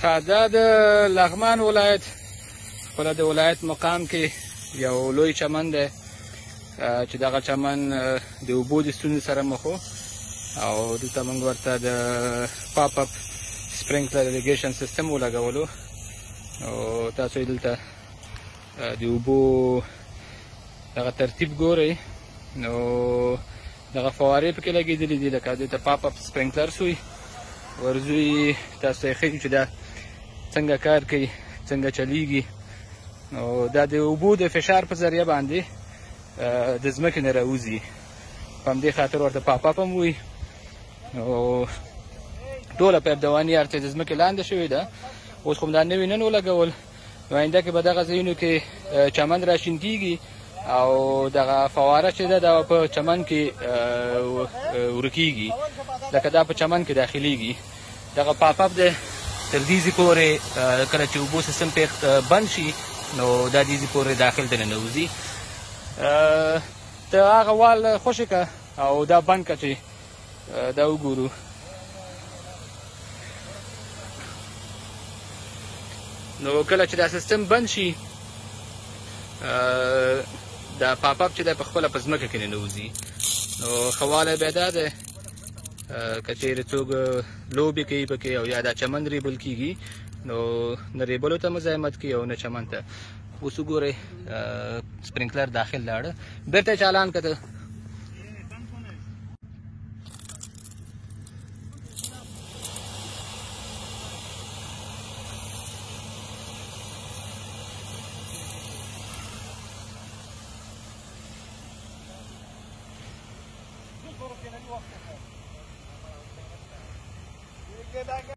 دا د لغمان ولایت خپله د ولایت مقام کې یو لوی چمن دی چې دغه چمن د اوبو د ستونزې سره مخ و او دلته موږ ورته د پاپ اپ سپرینکلر اریګیشن سیستم ولګولو او تاسو یې دلته د اوبو دغه ترتیب ګورئ نو دغه فوارې پکې لګېدلې دي لکه دې ته پاپ اپ سپرینکلرز وایي ورزوی تاسو ته یې ښیو چې دا څنګه کار کوي څنګه چلیږي نو دا د اوبو د فشار په ذریعه باندې د ځمکې نه راوځي په همدې خاطر ورته پاپ اپ هم وایي نو ټوله پیپدواني هر څه د ځمکې لاندې شوې ده اوس خو دا نوي نن ولګول نو آینده کې به دغه ځایونو کې چمن راشین کېږي او دغه فواره چې ده دا په چمن کې ورکېږي لکه دا په چمن کې داخلیږي دغه پاپ اپ دی تر دې پورې کله چې اوبو سیستم پې بند شي نو دا دې پورې داخل ته ننوځي ته هغه وال خوشې کړه او دا بند کړه چې دا وګورو نو کله چې دا سیستم بند شي دا پاپ اپ چې دی په خپله په ځمکه کې ننوځي نو ښه والی بیا دا دی که چیرې څوک لوبې کوي پکې او یا دا چمن ریبل کېږي نو نه ریبلو ته مزاحمت کوي او نه چمن ته اوس وګورئ سپرینکلر داخل لاړه بېرته یې چالان کړه